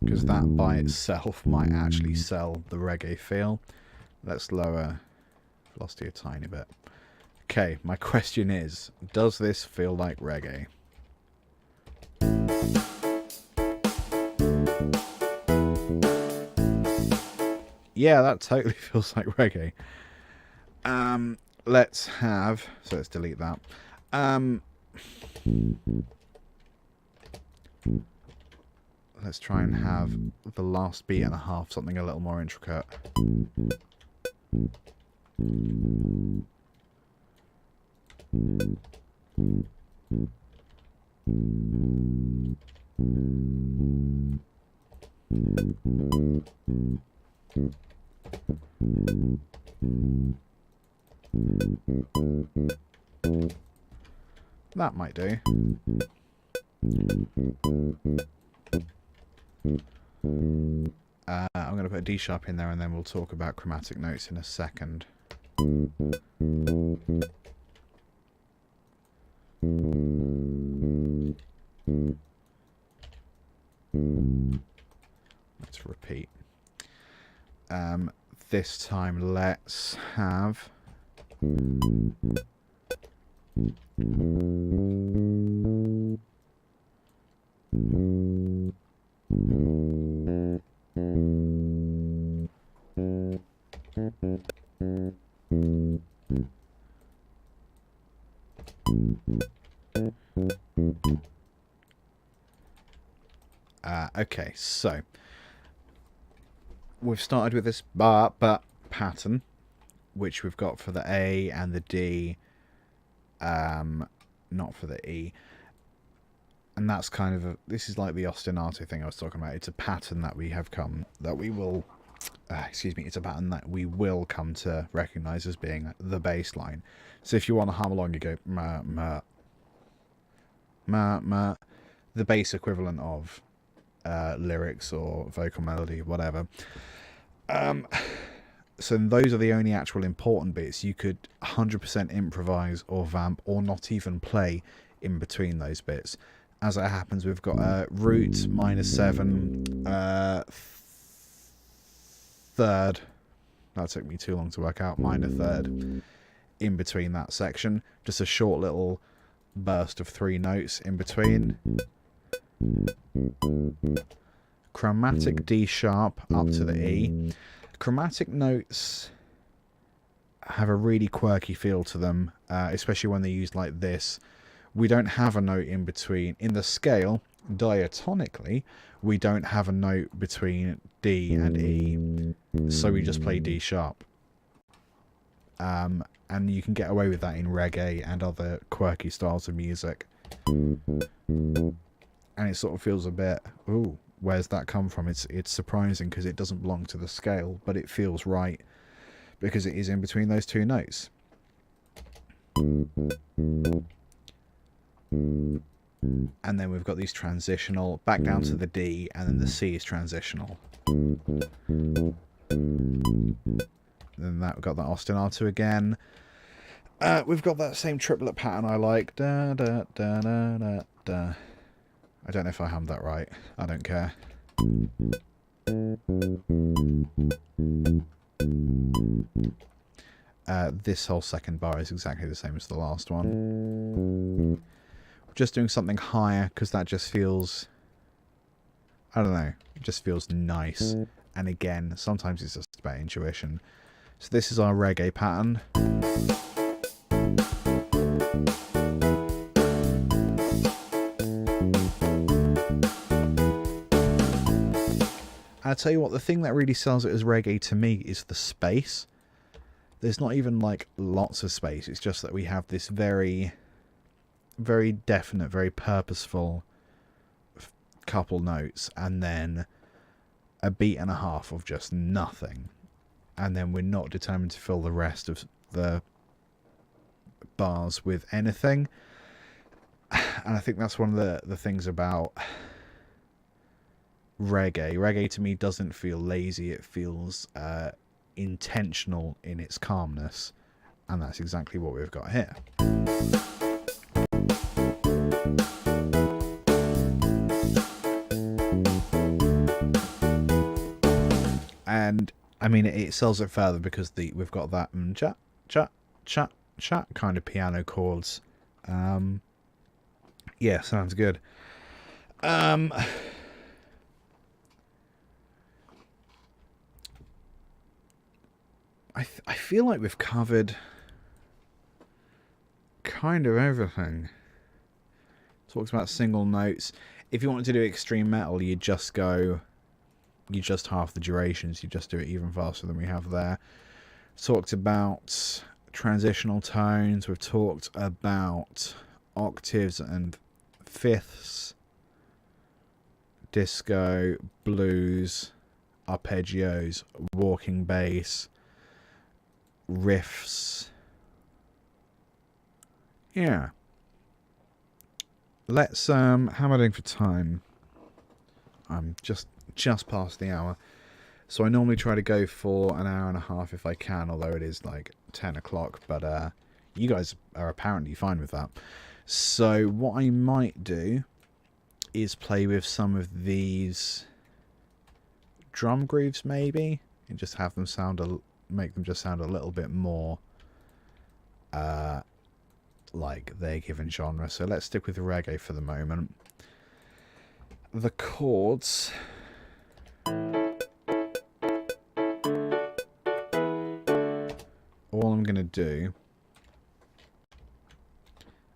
because that by itself might actually sell the reggae feel. Let's lower velocity a tiny bit. Okay, my question is, does this feel like reggae? Yeah, that totally feels like reggae. Let's have... So let's delete that. Let's try and have the last beat and a half something a little more intricate. That might do. I'm going to put a D sharp in there and then we'll talk about chromatic notes in a second. Let's repeat. This time let's have... okay, so we've started with this but pattern, which we've got for the A and the D, not for the E. And that's kind of this is like the ostinato thing I was talking about. It's a pattern that we have come, that we will, it's a pattern that we will come to recognize as being the bass line. So if you want to hum along, you go ma, ma, ma, ma, the bass equivalent of lyrics or vocal melody, whatever. So those are the only actual important bits. You could 100% improvise or vamp or not even play in between those bits. As it happens, we've got root, -7, third. That took me too long to work out. Minor third in between that section. Just a short little burst of 3 notes in between. Chromatic D sharp up to the E. Chromatic notes have a really quirky feel to them, especially when they're used like this. We don't have a note in between. In the scale, diatonically, we don't have a note between D and E, so we just play D sharp. And you can get away with that in reggae and other quirky styles of music. And it sort of feels a bit, ooh, where's that come from? It's surprising because it doesn't belong to the scale, but it feels right because it is in between those 2 notes. And then we've got these transitional, back down to the D, and then the C is transitional. Then we've got that ostinato again. We've got that same triplet pattern I like. Da, da, da, da, da, da. I don't know if I hummed that right. I don't care. This whole second bar is exactly the same as the last one. Just doing something higher because that just feels, I don't know, it just feels nice. And again, sometimes it's just about intuition. So this is our reggae pattern. I'll tell you what, the thing that really sells it as reggae to me is the space. There's not even like lots of space. It's just that we have this very, very definite, very purposeful couple notes and then a beat and a half of just nothing. And then we're not determined to fill the rest of the bars with anything. And I think that's one of the things about reggae. Reggae to me doesn't feel lazy. It feels intentional in its calmness. And that's exactly what we've got here. I mean, it sells it further because we've got that chat, chat, chat, chat kind of piano chords. Yeah, sounds good. I feel like we've covered kind of everything. Talks about single notes. If you wanted to do extreme metal, you just half the durations. You just do it even faster than we have there. Talked about transitional tones. We've talked about octaves and fifths, disco, blues, arpeggios, walking bass, riffs. Yeah. Let's how am I doing for time? I'm just past the hour. So I normally try to go for an hour and a half if I can, although it is like 10 o'clock, but you guys are apparently fine with that. So what I might do is play with some of these drum grooves maybe, and just have them make them just sound a little bit more like their given genre. So let's stick with reggae for the moment. The chords, all I'm going to do...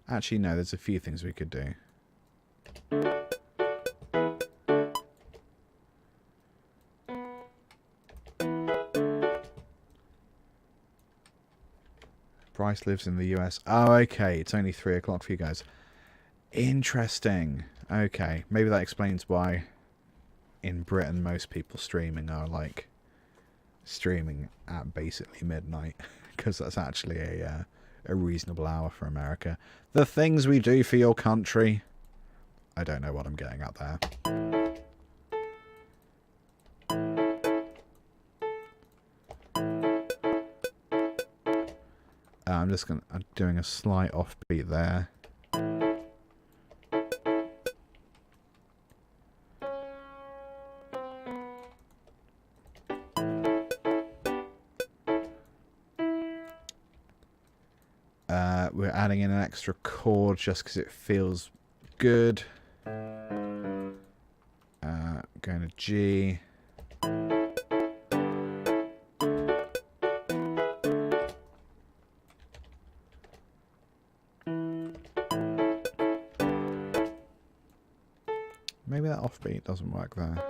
Actually, no, there's a few things we could do. Bryce lives in the US. Oh, okay. It's only 3 o'clock for you guys. Interesting. Okay. Maybe that explains why in Britain most people streaming are like streaming at basically midnight, because that's actually a reasonable hour for America. The things we do for your country. I don't know what I'm getting at there. I'm doing a slight offbeat there. We're adding in an extra chord just because it feels good. Going to G. Maybe that offbeat doesn't work there.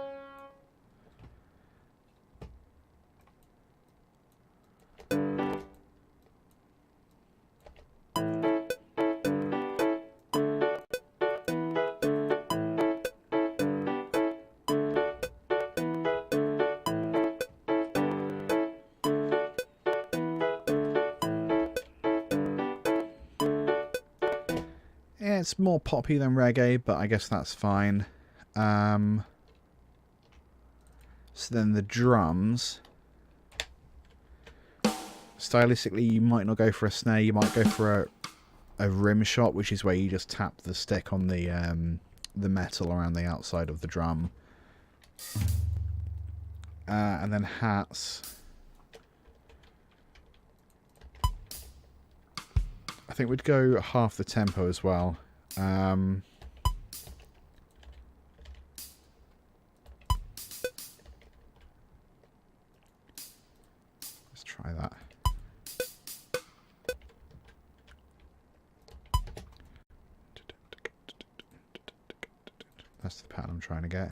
Yeah, it's more poppy than reggae, but I guess that's fine. So then the drums. Stylistically, you might not go for a snare. You might go for a rim shot, which is where you just tap the stick on the metal around the outside of the drum. And then hats. I think we'd go half the tempo as well. Let's try that. That's the pattern I'm trying to get.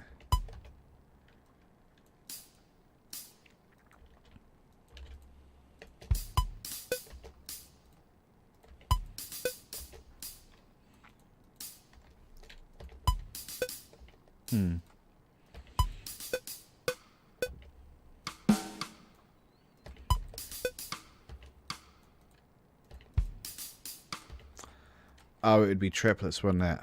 Oh, it would be triplets, wouldn't it?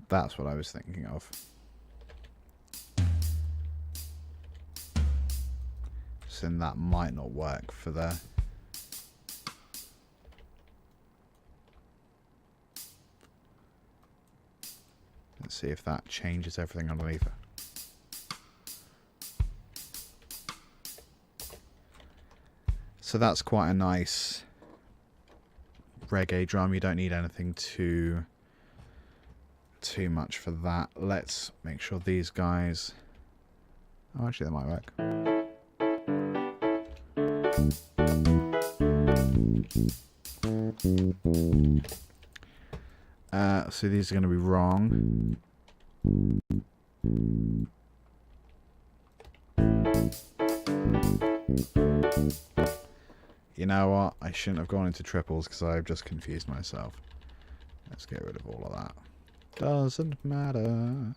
That's what I was thinking of. So then that might not work for the... Let's see if that changes everything underneath it. So that's quite a nice reggae drum. You don't need anything too much for that. Let's make sure these guys... Oh, actually, that might work. So these are going to be wrong. You know what? I shouldn't have gone into triples because I've just confused myself. Let's get rid of all of that. Doesn't matter.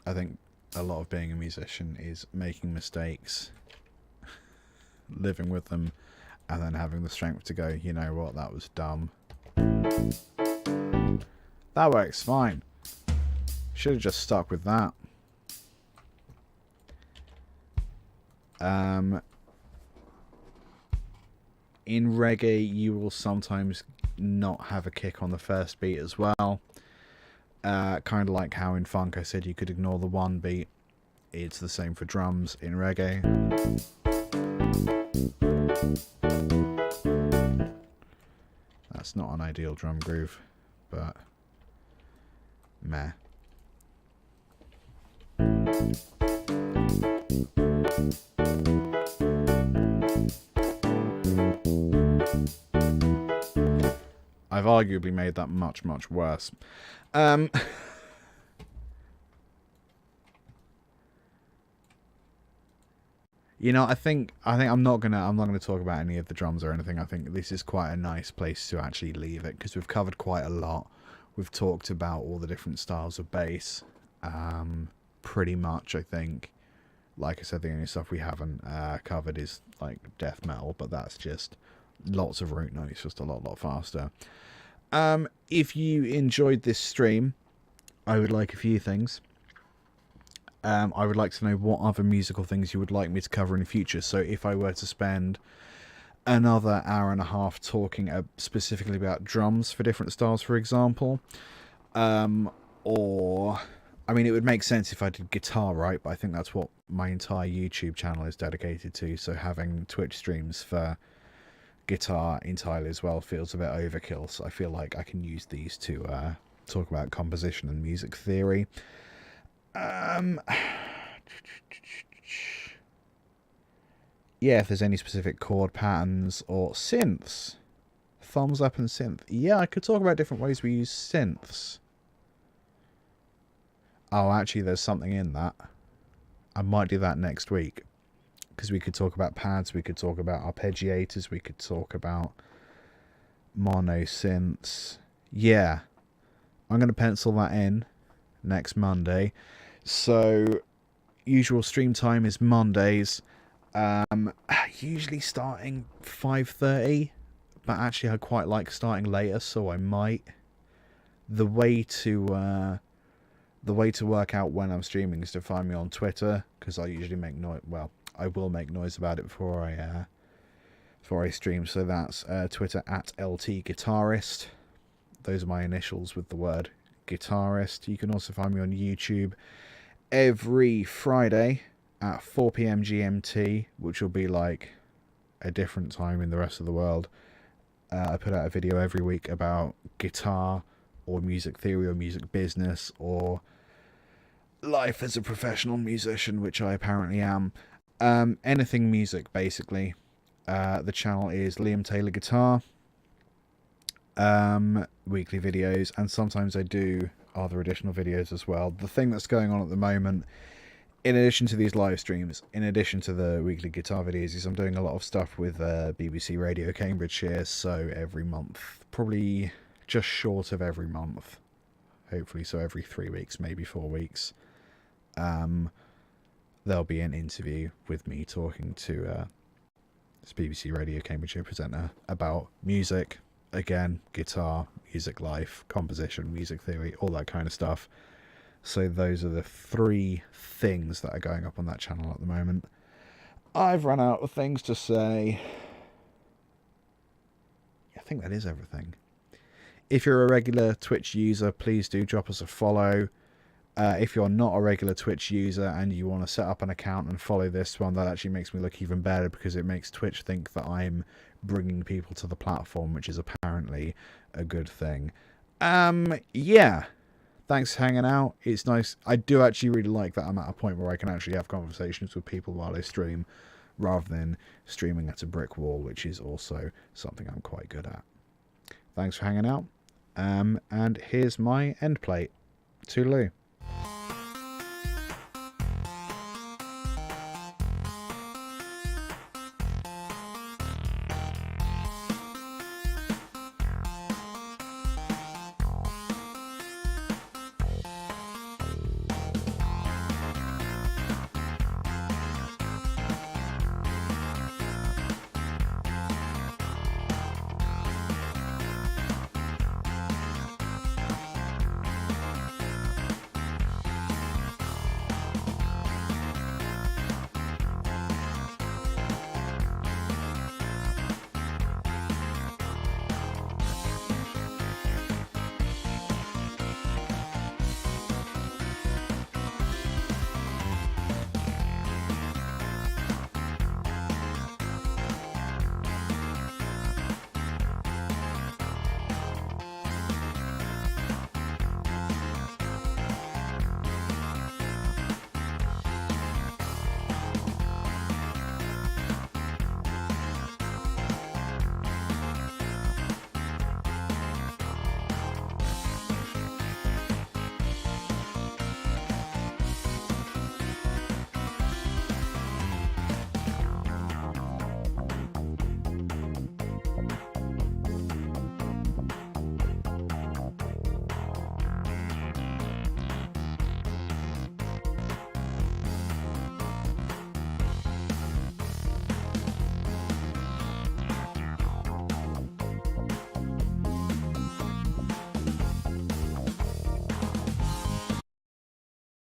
I think a lot of being a musician is making mistakes, living with them, and then having the strength to go, you know what, that was dumb. That works fine. Should have just stuck with that. In reggae, you will sometimes not have a kick on the first beat as well. Kind of like how in funk I said you could ignore the one beat. It's the same for drums in reggae. That's not an ideal drum groove, but meh. I've arguably made that much, much worse. You know, I think I'm not gonna talk about any of the drums or anything. I think this is quite a nice place to actually leave it because we've covered quite a lot. We've talked about all the different styles of bass, pretty much. I think, like I said, the only stuff we haven't covered is like death metal, but that's just lots of root notes, just a lot faster. If you enjoyed this stream, I would like a few things. I would like to know what other musical things you would like me to cover in the future. So if I were to spend another hour and a half talking specifically about drums for different styles, for example, or, I mean, it would make sense if I did guitar, right? But I think that's what my entire YouTube channel is dedicated to. So having Twitch streams for guitar entirely as well feels a bit overkill. So I feel like I can use these to talk about composition and music theory. Yeah, if there's any specific chord patterns or synths. Thumbs up and synth. Yeah, I could talk about different ways we use synths. Oh, actually, there's something in that. I might do that next week. Because we could talk about pads, we could talk about arpeggiators, we could talk about mono synths. Yeah. I'm going to pencil that in next Monday. So, usual stream time is Mondays. Usually starting 5:30, but actually I quite like starting later, so I might. The way to work out when I'm streaming is to find me on Twitter, because I usually make noise. Well, I will make noise about it before I stream. So that's Twitter @LTGuitarist. Those are my initials with the word guitarist. You can also find me on YouTube every Friday at 4 p.m. GMT, which will be like a different time in the rest of the world. I put out a video every week about guitar or music theory or music business or life as a professional musician, which I apparently am. Anything music, basically. The channel is Liam Taylor Guitar. Weekly videos, and sometimes I do other additional videos as well. The thing that's going on at the moment, in addition to these live streams, in addition to the weekly guitar videos, is I'm doing a lot of stuff with BBC Radio Cambridgeshire. So every month, probably just short of every month, hopefully, so every 3 weeks, maybe 4 weeks, there'll be an interview with me talking to It's BBC Radio Cambridgeshire presenter about music, again, guitar, music life, composition, music theory, all that kind of stuff. So those are the 3 things that are going up on that channel at the moment. I've run out of things to say. I think that is everything. If you're a regular Twitch user, please do drop us a follow. If you're not a regular Twitch user and you want to set up an account and follow this one, that actually makes me look even better, because it makes Twitch think that I'm bringing people to the platform, which is apparently a good thing. Yeah. Thanks for hanging out. It's nice. I do actually really like that I'm at a point where I can actually have conversations with people while I stream, rather than streaming at a brick wall, which is also something I'm quite good at. Thanks for hanging out. And here's my end plate. Toodaloo.